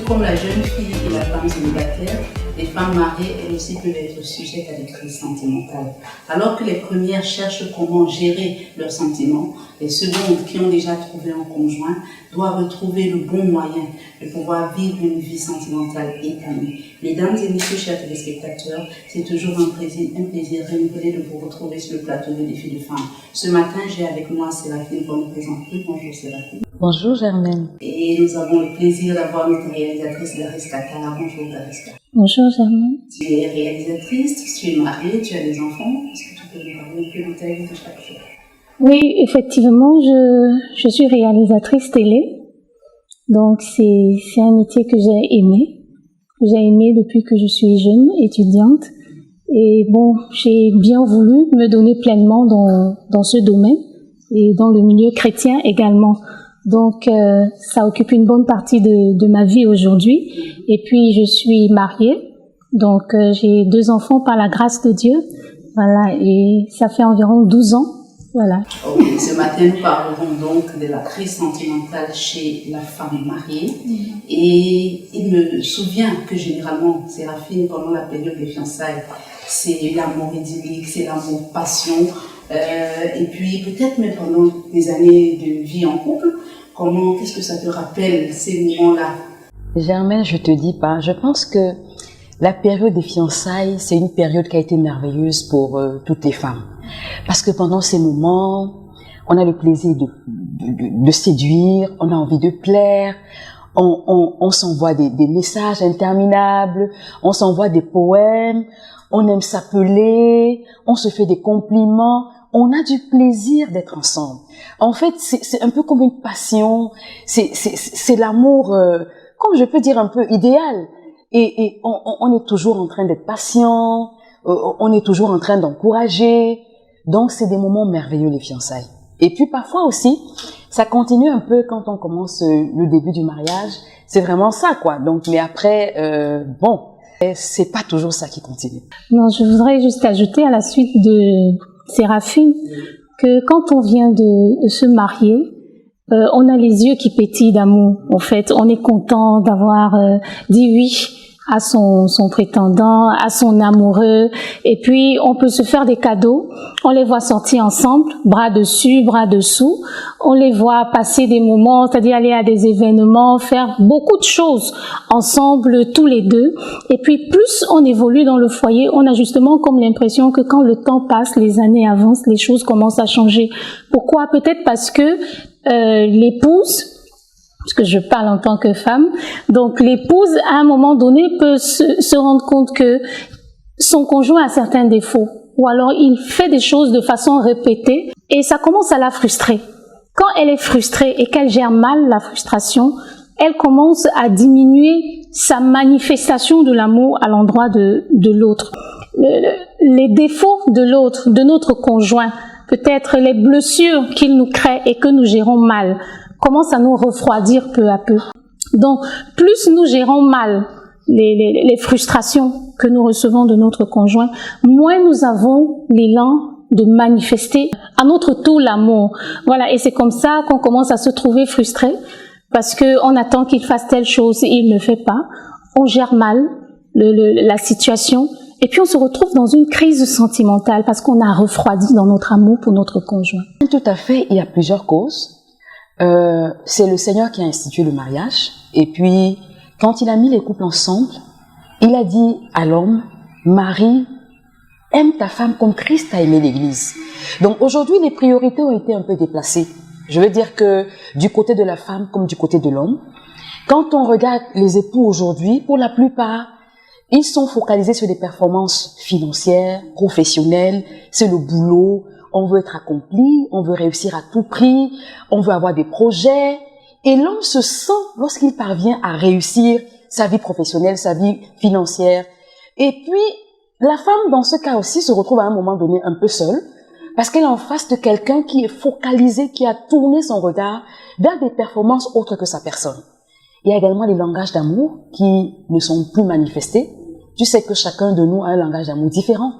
comme la jeune fille et la femme célibataire, les femmes mariées, elles aussi peuvent être sujettes à des crises sentimentales. Alors que les premières cherchent comment gérer leurs sentiments, les secondes, qui ont déjà trouvé un conjoint, doivent retrouver le bon moyen de pouvoir vivre une vie sentimentale épanouie. Mesdames et messieurs, chers téléspectateurs, c'est toujours un plaisir renouvelé de vous retrouver sur le plateau de Défis de femmes. Ce matin, j'ai avec moi Séraphine pour nous présenter. Bonjour Séraphine. Bonjour Germaine. Et nous avons le plaisir d'avoir notre réalisatrice Daris Katara. Bonjour Daris Katara. Bonjour Germaine. Tu es réalisatrice, tu es mariée, tu as des enfants. Est-ce que tu peux nous parler un peu de ta vie de chaque jour? Oui, effectivement, je suis réalisatrice télé. Donc c'est un métier que j'ai aimé depuis que je suis jeune étudiante. Et bon, j'ai bien voulu me donner pleinement dans ce domaine et dans le milieu chrétien également. Donc ça occupe une bonne partie de ma vie aujourd'hui. Et puis je suis mariée, donc j'ai 2 enfants par la grâce de Dieu. Voilà, et ça fait environ 12 ans. Voilà. Ok, ce matin nous parlerons donc de la crise sentimentale chez la femme mariée. Et il me souvient que généralement, Séraphine, pendant la période des fiançailles, c'est l'amour idyllique, c'est l'amour passion. Et puis peut-être même pendant des années de vie en couple, qu'est-ce que ça te rappelle ces moments-là? Germaine, je te dis pas, je pense que la période des fiançailles, c'est une période qui a été merveilleuse pour toutes les femmes. Parce que pendant ces moments, on a le plaisir de séduire, on a envie de plaire, on s'envoie des messages interminables, on s'envoie des poèmes, on aime s'appeler, on se fait des compliments, on a du plaisir d'être ensemble. En fait, c'est un peu comme une passion, c'est l'amour, comme je peux dire, un peu idéal. Et on est toujours en train d'être patient, on est toujours en train d'encourager. Donc, c'est des moments merveilleux, les fiançailles. Et puis, parfois aussi, ça continue un peu quand on commence le début du mariage. C'est vraiment ça, quoi. Donc, mais après, bon, c'est pas toujours ça qui continue. Non, je voudrais juste ajouter à la suite de Séraphine que quand on vient de se marier, on a les yeux qui pétillent d'amour. En fait, on est content d'avoir dit oui à son prétendant, à son amoureux, et puis on peut se faire des cadeaux, on les voit sortir ensemble, bras dessus, bras dessous, on les voit passer des moments, c'est-à-dire aller à des événements, faire beaucoup de choses ensemble, tous les deux, et puis plus on évolue dans le foyer, on a justement comme l'impression que quand le temps passe, les années avancent, les choses commencent à changer. Pourquoi? Peut-être parce que l'épouse, puisque je parle en tant que femme, donc l'épouse, à un moment donné, peut se rendre compte que son conjoint a certains défauts, ou alors il fait des choses de façon répétée, et ça commence à la frustrer. Quand elle est frustrée et qu'elle gère mal la frustration, elle commence à diminuer sa manifestation de l'amour à l'endroit de l'autre. Les défauts de l'autre, de notre conjoint, peut-être les blessures qu'il nous crée et que nous gérons mal, commence à nous refroidir peu à peu. Donc, plus nous gérons mal les frustrations que nous recevons de notre conjoint, moins nous avons l'élan de manifester à notre tour l'amour. Voilà, et c'est comme ça qu'on commence à se trouver frustré, parce qu'on attend qu'il fasse telle chose et il ne fait pas. On gère mal la situation, et puis on se retrouve dans une crise sentimentale, parce qu'on a refroidi dans notre amour pour notre conjoint. Tout à fait, il y a plusieurs causes. C'est le Seigneur qui a institué le mariage, et puis quand il a mis les couples ensemble, il a dit à l'homme: Marie, aime ta femme comme Christ a aimé l'Église. Donc aujourd'hui, les priorités ont été un peu déplacées. Je veux dire que du côté de la femme comme du côté de l'homme, quand on regarde les époux aujourd'hui, pour la plupart, ils sont focalisés sur des performances financières, professionnelles, c'est le boulot. On veut être accompli, on veut réussir à tout prix, on veut avoir des projets. Et l'homme se sent, lorsqu'il parvient à réussir sa vie professionnelle, sa vie financière. Et puis, la femme, dans ce cas aussi, se retrouve à un moment donné un peu seule, parce qu'elle est en face de quelqu'un qui est focalisé, qui a tourné son regard vers des performances autres que sa personne. Il y a également les langages d'amour qui ne sont plus manifestés. Tu sais que chacun de nous a un langage d'amour différent.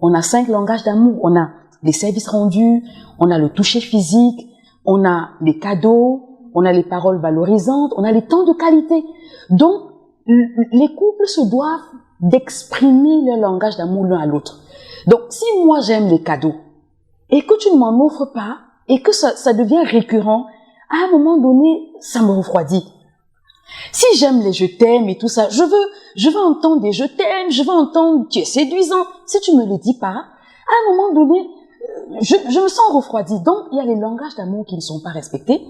On a 5 langages d'amour. On a les services rendus, on a le toucher physique, on a les cadeaux, on a les paroles valorisantes, on a les temps de qualité. Donc, les couples se doivent d'exprimer leur langage d'amour l'un à l'autre. Donc, si moi j'aime les cadeaux et que tu ne m'en offres pas et que ça devient récurrent, à un moment donné, ça me refroidit. Si j'aime les je t'aime et tout ça, je veux entendre des je t'aime, je veux entendre tu es séduisant. Si tu me le dis pas, à un moment donné, je me sens refroidie. Donc, il y a les langages d'amour qui ne sont pas respectés.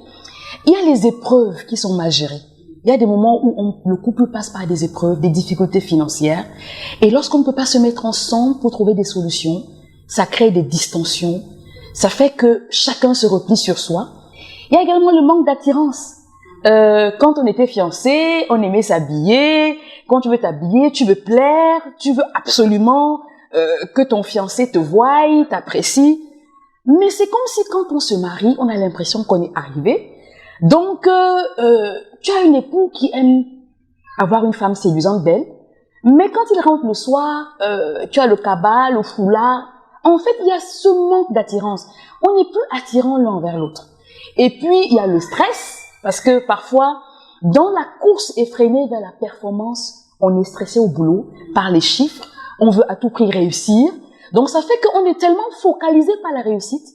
Il y a les épreuves qui sont mal gérées. Il y a des moments où le couple passe par des épreuves, des difficultés financières. Et lorsqu'on ne peut pas se mettre ensemble pour trouver des solutions, ça crée des distensions. Ça fait que chacun se replie sur soi. Il y a également le manque d'attirance. Quand on était fiancés, on aimait s'habiller. Quand tu veux t'habiller, tu veux plaire, tu veux absolument que ton fiancé te voie, t'apprécie. Mais c'est comme si quand on se marie, on a l'impression qu'on est arrivé. Donc, tu as un époux qui aime avoir une femme séduisante belle, mais quand il rentre le soir, tu as le cabas, le foulard. En fait, il y a ce manque d'attirance. On n'est plus attirant l'un envers l'autre. Et puis, il y a le stress, parce que parfois, dans la course effrénée vers la performance, on est stressé au boulot par les chiffres, on veut à tout prix réussir. Donc, ça fait qu'on est tellement focalisé par la réussite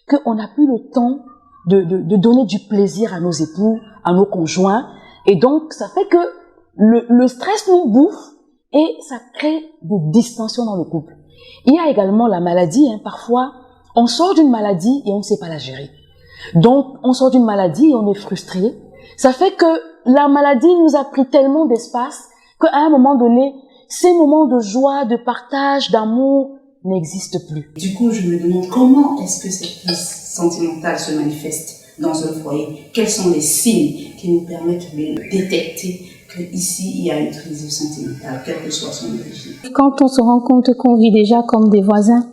qu'on n'a plus le temps de donner du plaisir à nos époux, à nos conjoints. Et donc, ça fait que le stress nous bouffe et ça crée des distensions dans le couple. Il y a également la maladie. Parfois, on sort d'une maladie et on ne sait pas la gérer. Donc, on sort d'une maladie et on est frustré. Ça fait que la maladie nous a pris tellement d'espace qu'à un moment donné, ces moments de joie, de partage, d'amour n'existent plus. Du coup, je me demande comment est-ce que cette crise sentimentale se manifeste dans un foyer? Quels sont les signes qui nous permettent de détecter qu'ici, il y a une crise sentimentale, quelle que soit son origine? Quand on se rend compte qu'on vit déjà comme des voisins,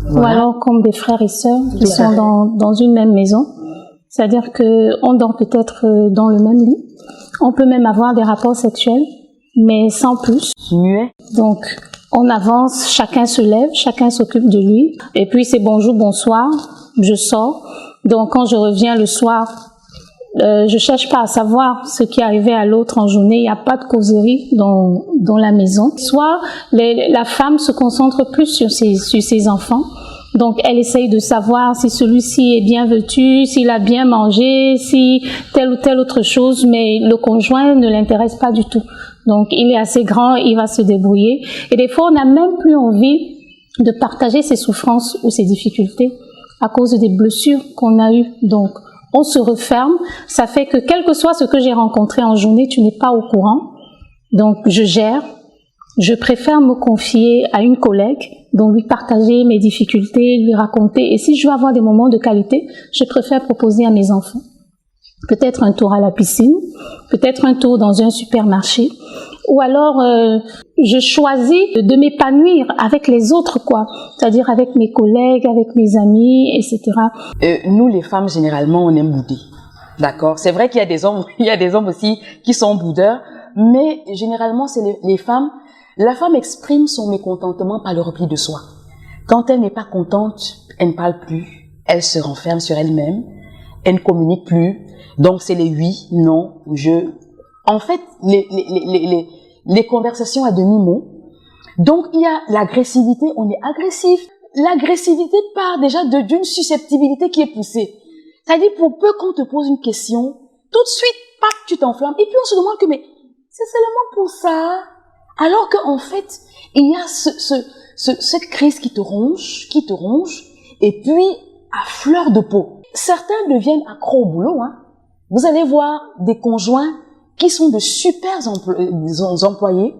ou alors comme des frères et sœurs qui sont dans une même maison, c'est-à-dire qu'on dort peut-être dans le même lit, on peut même avoir des rapports sexuels, mais sans plus. Muet. Donc, on avance, chacun se lève, chacun s'occupe de lui, et puis c'est bonjour, bonsoir, je sors. Donc, quand je reviens le soir, je cherche pas à savoir ce qui est arrivé à l'autre en journée. Il n'y a pas de causerie dans la maison. Soit la femme se concentre plus sur ses enfants. Donc, elle essaye de savoir si celui-ci est bien vêtu, s'il a bien mangé, si telle ou telle autre chose, mais le conjoint ne l'intéresse pas du tout. Donc, il est assez grand, il va se débrouiller. Et des fois, on n'a même plus envie de partager ses souffrances ou ses difficultés à cause des blessures qu'on a eues. Donc, on se referme. Ça fait que quel que soit ce que j'ai rencontré en journée, tu n'es pas au courant. Donc, je gère. Je préfère me confier à une collègue, donc lui partager mes difficultés, lui raconter. Et si je veux avoir des moments de qualité, je préfère proposer à mes enfants. Peut-être un tour à la piscine, peut-être un tour dans un supermarché. Ou alors, je choisis de m'épanouir avec les autres, quoi. C'est-à-dire avec mes collègues, avec mes amis, etc. Nous, les femmes, généralement, on aime bouder. D'accord? C'est vrai qu'il y a des hommes aussi qui sont boudeurs, mais généralement, c'est les femmes. La femme exprime son mécontentement par le repli de soi. Quand elle n'est pas contente, elle ne parle plus, elle se renferme sur elle-même, elle ne communique plus. Donc, c'est les oui, non, je. En fait, les conversations à demi-mot. Donc, il y a l'agressivité, on est agressif. L'agressivité part déjà d'une susceptibilité qui est poussée. C'est-à-dire, pour peu qu'on te pose une question, tout de suite, paf, tu t'enflammes. Et puis, on se demande que, mais c'est seulement pour ça. Alors qu'en fait, il y a cette crise qui te ronge, et puis, à fleur de peau. Certains deviennent accros au boulot, Vous allez voir des conjoints qui sont de super employés,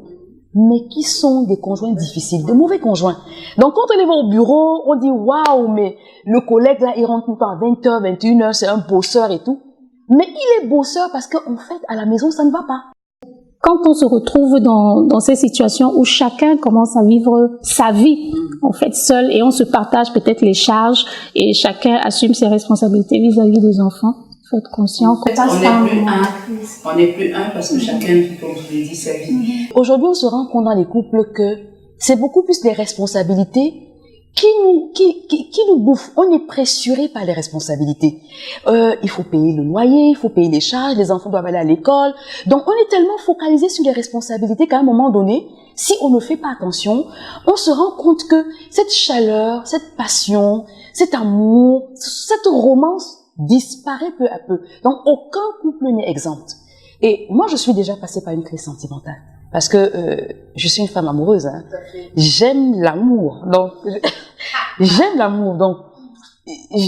mais qui sont des conjoints difficiles, de mauvais conjoints. Donc, quand on les voit au bureau, on dit, waouh, mais le collègue là, il rentre tout le temps à 20h, 21h, c'est un bosseur et tout. Mais il est bosseur parce qu'en fait, à la maison, ça ne va pas. Quand on se retrouve dans ces situations où chacun commence à vivre sa vie, en fait, seul, et on se partage peut-être les charges, et chacun assume ses responsabilités vis-à-vis des enfants, il faut être conscient qu'on passe par on n'est plus un parce que chacun, comme je l'ai dit, sa vie. Aujourd'hui, on se rend compte dans les couples que c'est beaucoup plus les responsabilités qui nous bouffe. On est pressuré par les responsabilités. Il faut payer le loyer, il faut payer les charges, les enfants doivent aller à l'école. Donc, on est tellement focalisé sur les responsabilités qu'à un moment donné, si on ne fait pas attention, on se rend compte que cette chaleur, cette passion, cet amour, cette romance disparaît peu à peu. Donc, aucun couple n'est exempt. Et moi, je suis déjà passée par une crise sentimentale. Parce que je suis une femme amoureuse. Hein. J'aime l'amour. Donc, j'aime l'amour. Donc,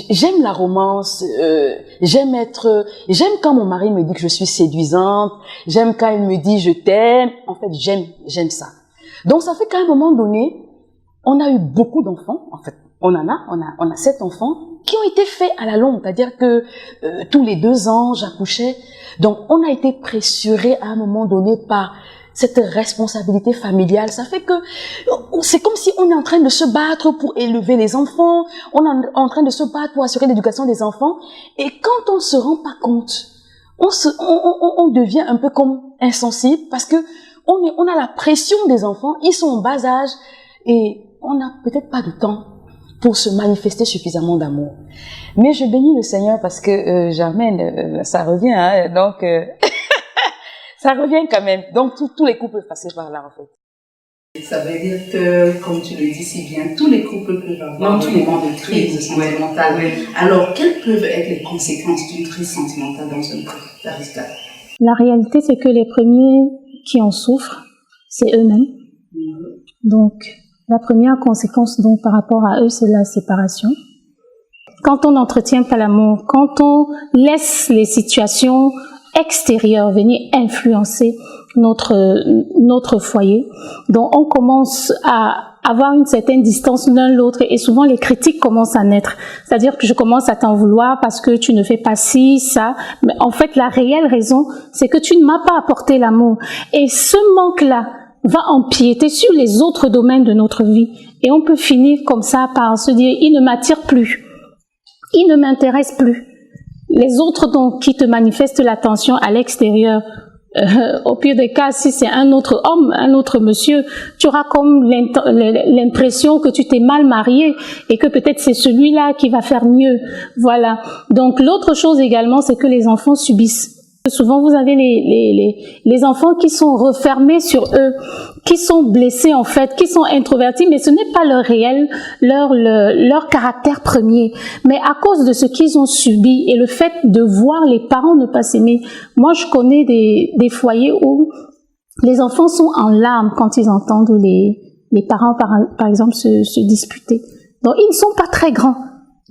j'aime la romance. J'aime quand mon mari me dit que je suis séduisante. J'aime quand il me dit je t'aime. En fait, j'aime ça. Donc, ça fait qu'à un moment donné, on a eu beaucoup d'enfants. En fait, on a 7 enfants qui ont été faits à la longue. C'est-à-dire que tous les 2 ans, j'accouchais. Donc, on a été pressurés à un moment donné par cette responsabilité familiale. Ça fait que c'est comme si on est en train de se battre pour élever les enfants, on est en train de se battre pour assurer l'éducation des enfants. Et quand on se rend pas compte, on devient un peu comme insensible parce que on a la pression des enfants, ils sont en bas âge et on n'a peut-être pas de temps pour se manifester suffisamment d'amour. Mais je bénis le Seigneur parce que Germaine, ça revient, hein, donc ça revient quand même. Donc tous les couples peuvent passer par là en fait. Ça veut dire que, comme tu le dis si bien, tous les couples peuvent avoir des moments de crise sentimentale. Oui. Alors, quelles peuvent être les conséquences d'une crise sentimentale dans un couple, Lariska? La réalité, c'est que les premiers qui en souffrent, c'est eux-mêmes. Donc, la première conséquence donc par rapport à eux, c'est la séparation. Quand on n'entretient pas l'amour, quand on laisse les situations extérieures venir influencer notre foyer, donc on commence à avoir une certaine distance l'un l'autre et souvent les critiques commencent à naître. C'est-à-dire que je commence à t'en vouloir parce que tu ne fais pas ci, ça. Mais en fait, la réelle raison, c'est que tu ne m'as pas apporté l'amour. Et ce manque-là va empiéter sur les autres domaines de notre vie. Et on peut finir comme ça par se dire, il ne m'attire plus. Il ne m'intéresse plus. Les autres donc qui te manifestent l'attention à l'extérieur, au pire des cas, si c'est un autre homme, un autre monsieur, tu auras comme l'impression que tu t'es mal marié et que peut-être c'est celui-là qui va faire mieux. Voilà. Donc l'autre chose également, c'est que les enfants subissent. Souvent, vous avez les enfants qui sont refermés sur eux, qui sont blessés en fait, qui sont introvertis, mais ce n'est pas leur réel, leur caractère premier. Mais à cause de ce qu'ils ont subi et le fait de voir les parents ne pas s'aimer, moi je connais des foyers où les enfants sont en larmes quand ils entendent les parents par exemple se disputer. Donc ils ne sont pas très grands.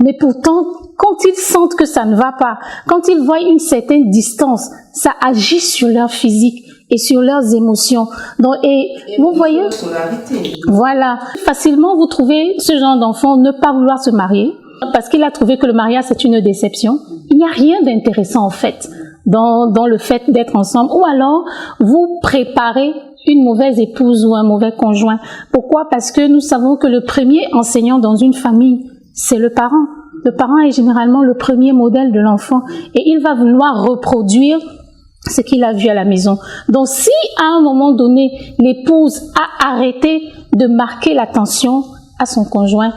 Mais pourtant, quand ils sentent que ça ne va pas, quand ils voient une certaine distance, ça agit sur leur physique et sur leurs émotions. Donc, et vous voyez, voilà, facilement vous trouvez ce genre d'enfant ne pas vouloir se marier parce qu'il a trouvé que le mariage c'est une déception. Il n'y a rien d'intéressant en fait dans le fait d'être ensemble. Ou alors, vous préparez une mauvaise épouse ou un mauvais conjoint. Pourquoi? Parce que nous savons que le premier enseignant dans une famille, c'est le parent. Le parent est généralement le premier modèle de l'enfant et il va vouloir reproduire ce qu'il a vu à la maison. Donc si à un moment donné, l'épouse a arrêté de marquer l'attention à son conjoint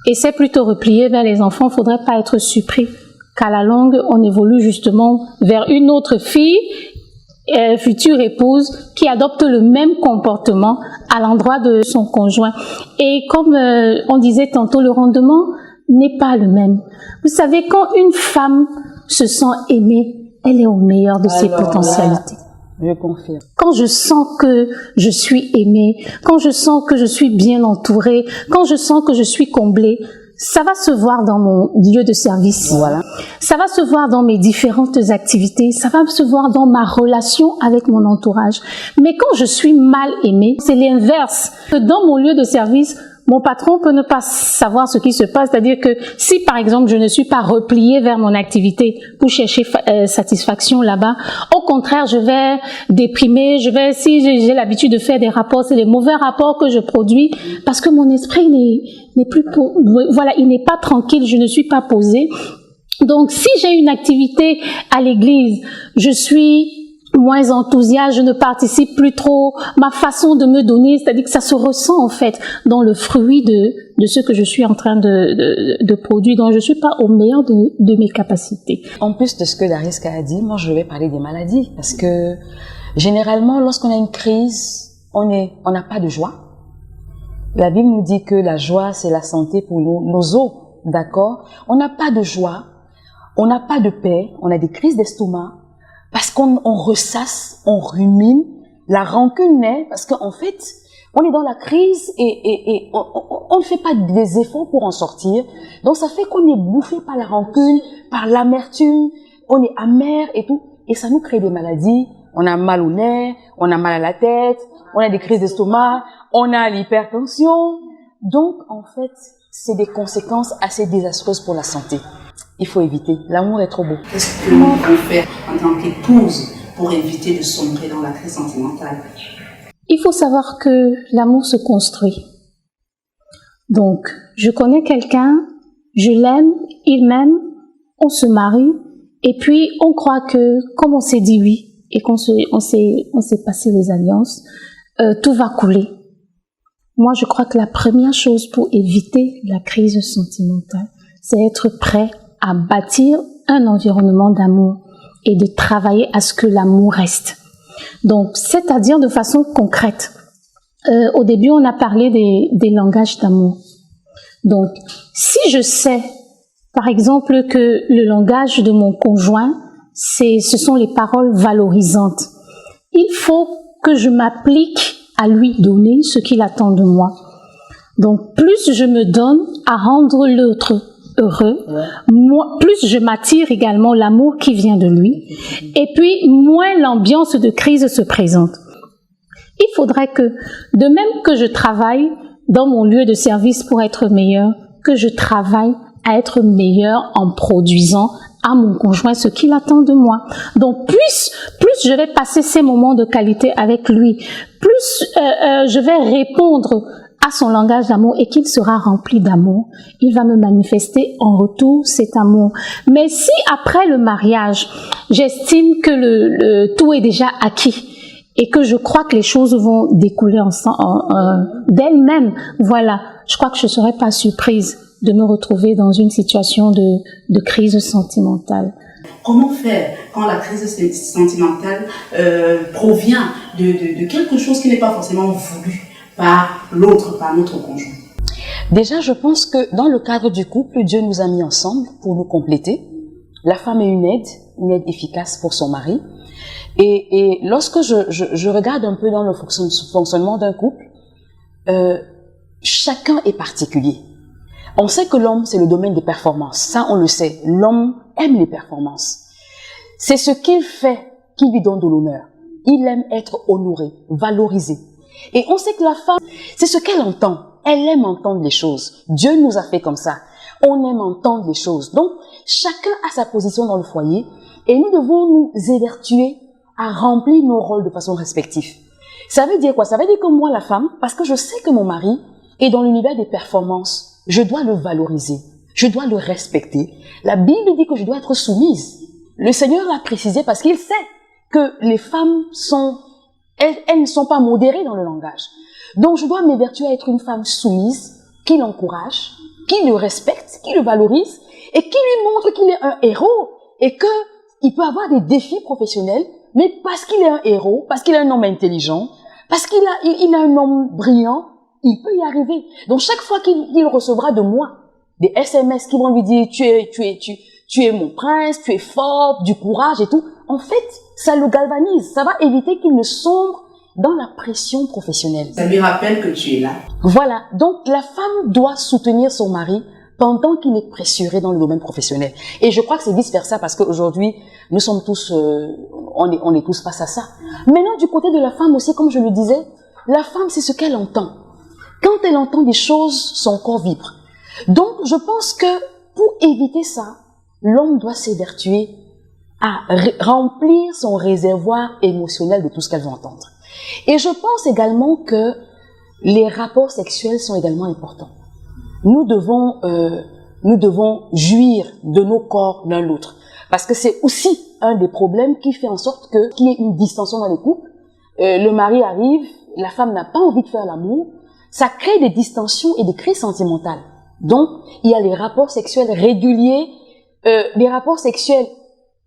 et s'est plutôt repliée vers les enfants, il ne faudrait pas être surpris qu'à la longue, on évolue justement vers une autre fille, future épouse, qui adopte le même comportement à l'endroit de son conjoint. Et comme on disait tantôt, le rendement n'est pas le même. Vous savez, quand une femme se sent aimée, elle est au meilleur de ses potentialités. Je confirme. Quand je sens que je suis aimée, quand je sens que je suis bien entourée, quand je sens que je suis comblée, ça va se voir dans mon lieu de service. Voilà. Ça va se voir dans mes différentes activités. Ça va se voir dans ma relation avec mon entourage. Mais quand je suis mal aimée, c'est l'inverse. Dans mon lieu de service, mon patron peut ne pas savoir ce qui se passe. C'est-à-dire que si, par exemple, je ne suis pas repliée vers mon activité pour chercher satisfaction là-bas, au contraire, je vais déprimer, si j'ai l'habitude de faire des rapports, c'est les mauvais rapports que je produis parce que mon esprit n'est plus, voilà, il n'est pas tranquille, je ne suis pas posée. Donc, si j'ai une activité à l'église, je suis moins enthousiaste, je ne participe plus trop, ma façon de me donner, c'est-à-dire que ça se ressent en fait dans le fruit de ce que je suis en train de produire, donc je ne suis pas au meilleur de mes capacités. En plus de ce que Dariska a dit, moi je vais parler des maladies, parce que généralement lorsqu'on a une crise, on n'a pas de joie. La Bible nous dit que la joie c'est la santé pour nos os, d'accord? On n'a pas de joie, on n'a pas de paix, on a des crises d'estomac, parce qu'on ressasse, on rumine, la rancune naît, parce qu'en fait, on est dans la crise et on ne fait pas des efforts pour en sortir. Donc ça fait qu'on est bouffé par la rancune, par l'amertume, on est amer et tout. Et ça nous crée des maladies. On a mal au nez, on a mal à la tête, on a des crises d'estomac, on a l'hypertension. Donc en fait, c'est des conséquences assez désastreuses pour la santé. Il faut éviter. L'amour est trop beau. Qu'est-ce que l'on peut faire en tant qu'épouse pour éviter de sombrer dans la crise sentimentale? Il faut savoir que l'amour se construit. Donc, je connais quelqu'un, je l'aime, il m'aime, on se marie, et puis on croit que, comme on s'est dit oui, et qu'on s'est passé les alliances, tout va couler. Moi, je crois que la première chose pour éviter la crise sentimentale, c'est être prêt à bâtir un environnement d'amour et de travailler à ce que l'amour reste. Donc, c'est-à-dire de façon concrète. Au début, on a parlé des langages d'amour. Donc, si je sais, par exemple, que le langage de mon conjoint, ce sont les paroles valorisantes, il faut que je m'applique à lui donner ce qu'il attend de moi. Donc, plus je me donne à rendre l'autre heureux, plus je m'attire également l'amour qui vient de lui, et puis moins l'ambiance de crise se présente. Il faudrait que, de même que je travaille dans mon lieu de service pour être meilleur, que je travaille à être meilleur en produisant à mon conjoint ce qu'il attend de moi. Donc plus je vais passer ces moments de qualité avec lui, plus je vais répondre à son langage d'amour et qu'il sera rempli d'amour, il va me manifester en retour cet amour. Mais si après le mariage, j'estime que le tout est déjà acquis et que je crois que les choses vont découler d'elles-mêmes, voilà, je crois que je ne serai pas surprise de me retrouver dans une situation de crise sentimentale. Comment faire quand la crise sentimentale provient de quelque chose qui n'est pas forcément voulu par l'autre, par notre conjoint? Déjà, je pense que dans le cadre du couple, Dieu nous a mis ensemble pour nous compléter. La femme est une aide efficace pour son mari. Et lorsque je regarde un peu dans le fonctionnement d'un couple, chacun est particulier. On sait que l'homme, c'est le domaine des performances. Ça, on le sait. L'homme aime les performances. C'est ce qu'il fait qui lui donne de l'honneur. Il aime être honoré, valorisé. Et on sait que la femme, c'est ce qu'elle entend. Elle aime entendre les choses. Dieu nous a fait comme ça. On aime entendre les choses. Donc, chacun a sa position dans le foyer et nous devons nous évertuer à remplir nos rôles de façon respective. Ça veut dire quoi? Ça veut dire que moi, la femme, parce que je sais que mon mari est dans l'univers des performances, je dois le valoriser. Je dois le respecter. La Bible dit que je dois être soumise. Le Seigneur l'a précisé parce qu'il sait que les femmes elles ne sont pas modérées dans le langage. Donc, je dois m'évertuer à être une femme soumise, qui l'encourage, qui le respecte, qui le valorise, et qui lui montre qu'il est un héros, et qu'il peut avoir des défis professionnels, mais parce qu'il est un héros, parce qu'il est un homme intelligent, parce qu'il est un homme brillant, il peut y arriver. Donc, chaque fois qu'il recevra de moi des SMS qui vont lui dire, tu es mon prince, tu es fort, du courage et tout, en fait, ça le galvanise. Ça va éviter qu'il ne sombre dans la pression professionnelle. Ça lui rappelle que tu es là. Voilà. Donc, la femme doit soutenir son mari pendant qu'il est pressuré dans le domaine professionnel. Et je crois que c'est vice-versa parce qu'aujourd'hui, nous sommes tous, on est tous face à ça. Maintenant, du côté de la femme aussi, comme je le disais, la femme, c'est ce qu'elle entend. Quand elle entend des choses, son corps vibre. Donc, je pense que pour éviter ça, l'homme doit s'évertuer à remplir son réservoir émotionnel de tout ce qu'elle va entendre. Et je pense également que les rapports sexuels sont également importants. Nous devons jouir de nos corps l'un l'autre. Parce que c'est aussi un des problèmes qui fait en sorte qu'il y ait une distension dans les couples. Le mari arrive, la femme n'a pas envie de faire l'amour. Ça crée des distensions et des crises sentimentales. Donc, il y a les rapports sexuels réguliers, des rapports sexuels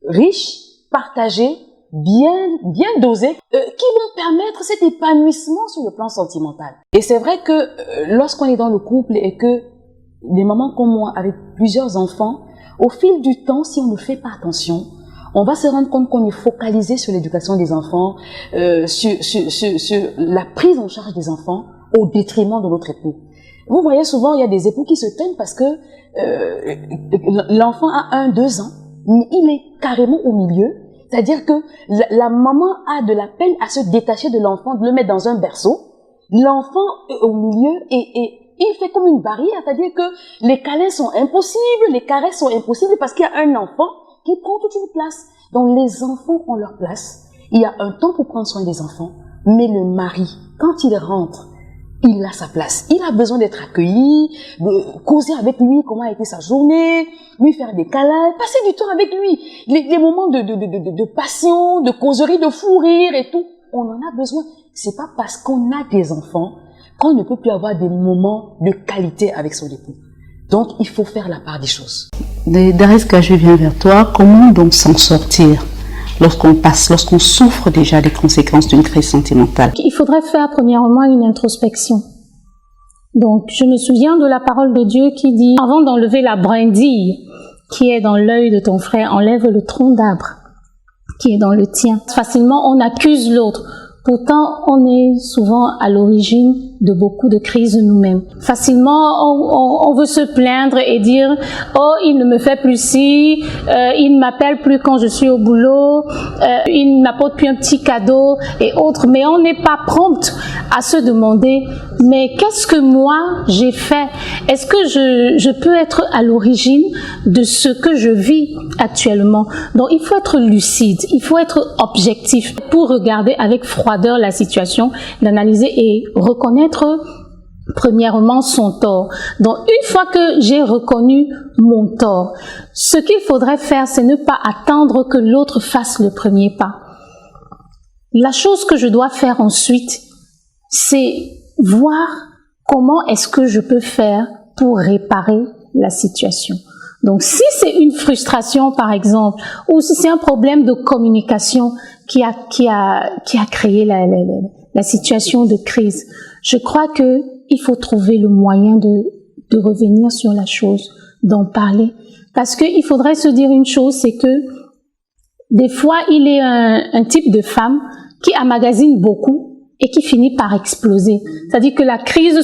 riches, partagés, bien dosés, qui vont permettre cet épanouissement sur le plan sentimental. Et c'est vrai que lorsqu'on est dans le couple et que des mamans comme moi, avec plusieurs enfants, au fil du temps, si on ne fait pas attention, on va se rendre compte qu'on est focalisé sur l'éducation des enfants, sur la prise en charge des enfants au détriment de notre époux. Vous voyez souvent, il y a des époux qui se plaignent parce que l'enfant a 1, 2 ans, mais il est carrément au milieu. C'est-à-dire que la maman a de la peine à se détacher de l'enfant, de le mettre dans un berceau. L'enfant est au milieu et il fait comme une barrière. C'est-à-dire que les câlins sont impossibles, les caresses sont impossibles parce qu'il y a un enfant qui prend toute une place. Donc les enfants ont leur place. Il y a un temps pour prendre soin des enfants. Mais le mari, quand il rentre, il a sa place. Il a besoin d'être accueilli, de causer avec lui comment a été sa journée, lui faire des câlins, passer du temps avec lui. Les moments de passion, de causerie, de fou rire et tout, on en a besoin. C'est pas parce qu'on a des enfants qu'on ne peut plus avoir des moments de qualité avec son époux. Donc, il faut faire la part des choses. Dariska, je viens vers toi. Comment donc s'en sortir lorsqu'on souffre déjà des conséquences d'une crise sentimentale? Il faudrait faire premièrement une introspection. Donc, je me souviens de la parole de Dieu qui dit, avant d'enlever la brindille qui est dans l'œil de ton frère, enlève le tronc d'arbre qui est dans le tien. Facilement, on accuse l'autre. Pourtant, on est souvent à l'origine de beaucoup de crises nous-mêmes. Facilement, on veut se plaindre et dire « Oh, il ne me fait plus ci, il ne m'appelle plus quand je suis au boulot, il ne m'apporte plus un petit cadeau et autres. » Mais on n'est pas prompte à se demander « Mais qu'est-ce que moi j'ai fait? Est-ce que je peux être à l'origine de ce que je vis actuellement ?» Donc, il faut être lucide, il faut être objectif pour regarder avec froideur la situation, l'analyser et reconnaître premièrement son tort. Donc une fois que j'ai reconnu mon tort, ce qu'il faudrait faire, c'est ne pas attendre que l'autre fasse le premier pas. La chose que je dois faire ensuite, c'est voir comment est-ce que je peux faire pour réparer la situation. Donc si c'est une frustration par exemple, ou si c'est un problème de communication qui a créé la situation de crise, je crois que il faut trouver le moyen de revenir sur la chose, d'en parler. Parce que il faudrait se dire une chose, c'est que des fois, il est un type de femme qui emmagasine beaucoup et qui finit par exploser. C'est-à-dire que la crise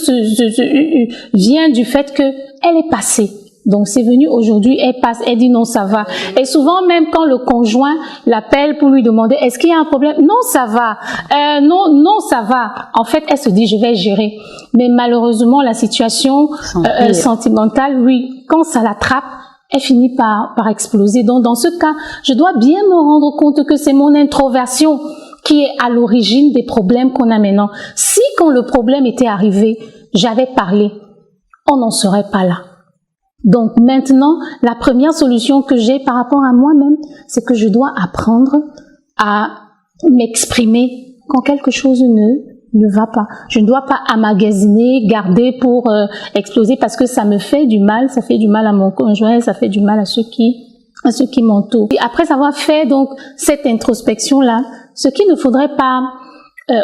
vient du fait qu'elle est passée. Donc c'est venu aujourd'hui, elle passe, elle dit non ça va. Et souvent même quand le conjoint l'appelle pour lui demander est-ce qu'il y a un problème, non ça va, non ça va. En fait elle se dit je vais gérer. Mais malheureusement la situation sentimentale, oui, quand ça l'attrape, elle finit par exploser. Donc dans ce cas, je dois bien me rendre compte que c'est mon introversion qui est à l'origine des problèmes qu'on a maintenant. Si quand le problème était arrivé, j'avais parlé, on n'en serait pas là. Donc maintenant, la première solution que j'ai par rapport à moi-même, c'est que je dois apprendre à m'exprimer quand quelque chose ne va pas. Je ne dois pas emmagasiner, garder pour exploser parce que ça me fait du mal, ça fait du mal à mon conjoint, ça fait du mal à ceux qui m'entourent. Et après avoir fait donc cette introspection-là, ce qu'il ne faudrait pas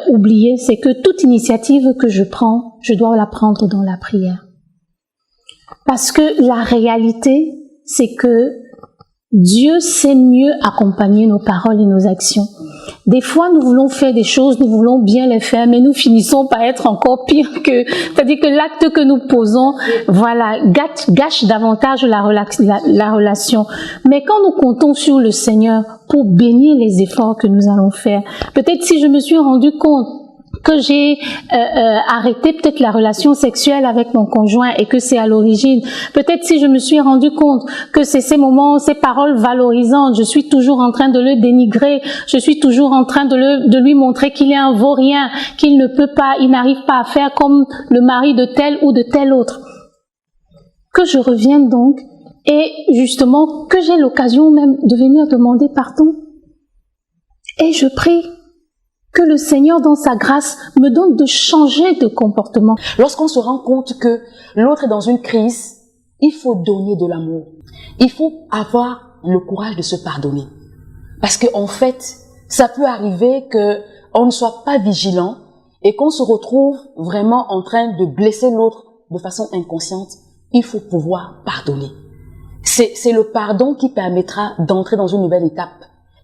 oublier, c'est que toute initiative que je prends, je dois la prendre dans la prière. Parce que la réalité, c'est que Dieu sait mieux accompagner nos paroles et nos actions. Des fois, nous voulons faire des choses, nous voulons bien les faire, mais nous finissons par être encore pire c'est-à-dire que l'acte que nous posons, voilà, gâche davantage la relation. Mais quand nous comptons sur le Seigneur pour bénir les efforts que nous allons faire, peut-être si je me suis rendu compte que j'ai arrêté peut-être la relation sexuelle avec mon conjoint et que c'est à l'origine. Peut-être si je me suis rendu compte que c'est ces moments, ces paroles valorisantes, je suis toujours en train de le dénigrer, je suis toujours en train de lui montrer qu'il est un vaurien, qu'il ne peut pas, il n'arrive pas à faire comme le mari de tel ou de tel autre. Que je revienne donc et justement que j'ai l'occasion même de venir demander pardon. Et je prie que le Seigneur, dans sa grâce, me donne de changer de comportement. Lorsqu'on se rend compte que l'autre est dans une crise, il faut donner de l'amour. Il faut avoir le courage de se pardonner. Parce que en fait, ça peut arriver qu'on ne soit pas vigilant et qu'on se retrouve vraiment en train de blesser l'autre de façon inconsciente. Il faut pouvoir pardonner. C'est le pardon qui permettra d'entrer dans une nouvelle étape.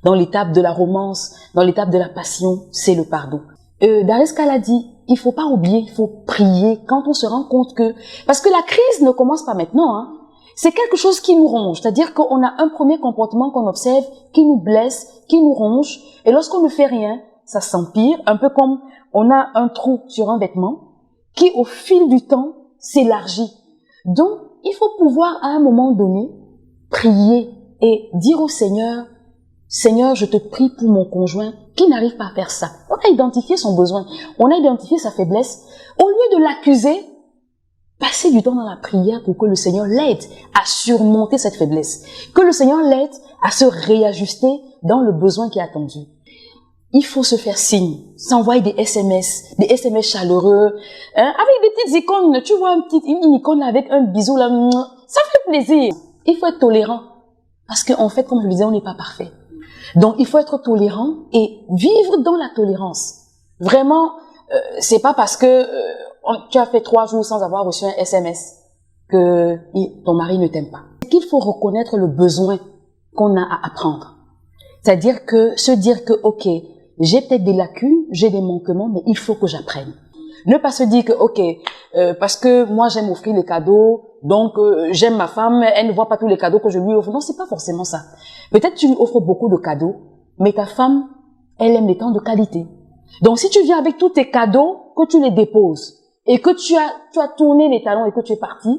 Dans l'étape de la romance, dans l'étape de la passion, c'est le pardon. Dariska l'a dit, il faut pas oublier, il faut prier quand on se rend compte que... Parce que la crise ne commence pas maintenant, hein. C'est quelque chose qui nous ronge. C'est-à-dire qu'on a un premier comportement qu'on observe, qui nous blesse, qui nous ronge. Et lorsqu'on ne fait rien, ça s'empire. Un peu comme on a un trou sur un vêtement qui, au fil du temps, s'élargit. Donc, il faut pouvoir, à un moment donné, prier et dire au Seigneur, Seigneur, je te prie pour mon conjoint qui n'arrive pas à faire ça. On a identifié son besoin, on a identifié sa faiblesse. Au lieu de l'accuser, passez du temps dans la prière pour que le Seigneur l'aide à surmonter cette faiblesse. Que le Seigneur l'aide à se réajuster dans le besoin qui est attendu. Il faut se faire signe, s'envoyer des SMS chaleureux, hein, avec des petites icônes. Tu vois une icône là, avec un bisou là, ça fait plaisir. Il faut être tolérant. Parce qu'en fait, comme je le disais, on n'est pas parfait. Donc, il faut être tolérant et vivre dans la tolérance. Vraiment, c'est pas parce que tu as fait 3 jours sans avoir reçu un SMS que ton mari ne t'aime pas. Il faut reconnaître le besoin qu'on a à apprendre. C'est-à-dire que se dire que, ok, j'ai peut-être des lacunes, j'ai des manquements, mais il faut que j'apprenne. Ne pas se dire que, ok, parce que moi j'aime offrir les cadeaux, donc j'aime ma femme, elle ne voit pas tous les cadeaux que je lui offre. Non, c'est pas forcément ça. Peut-être tu lui offres beaucoup de cadeaux, mais ta femme, elle aime les temps de qualité. Donc si tu viens avec tous tes cadeaux, que tu les déposes, et que tu as tourné les talons et que tu es parti,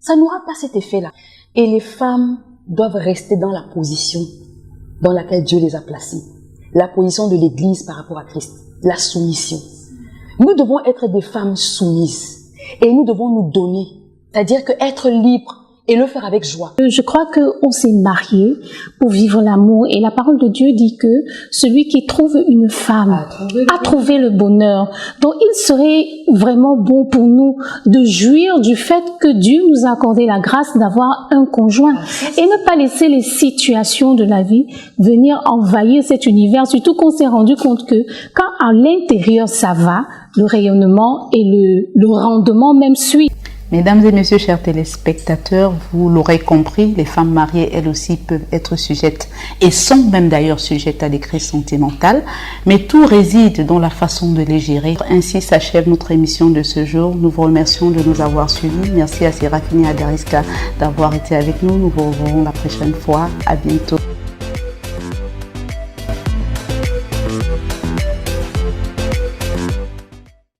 ça n'aura pas cet effet-là. Et les femmes doivent rester dans la position dans laquelle Dieu les a placées. La position de l'Église par rapport à Christ, la soumission. Nous devons être des femmes soumises et nous devons nous donner, c'est-à-dire que être libre et le faire avec joie. Je crois qu'on s'est mariés pour vivre l'amour et la parole de Dieu dit que celui qui trouve une femme a trouvé le bonheur. Donc il serait vraiment bon pour nous de jouir du fait que Dieu nous a accordé la grâce d'avoir un conjoint et ne pas laisser les situations de la vie venir envahir cet univers, surtout qu'on s'est rendu compte que quand à l'intérieur ça va, le rayonnement et le rendement même suit. Mesdames et messieurs, chers téléspectateurs, vous l'aurez compris, les femmes mariées, elles aussi, peuvent être sujettes et sont même d'ailleurs sujettes à des crises sentimentales, mais tout réside dans la façon de les gérer. Ainsi s'achève notre émission de ce jour. Nous vous remercions de nous avoir suivis. Merci à Séraphine et à Dariska d'avoir été avec nous. Nous vous reverrons la prochaine fois. À bientôt.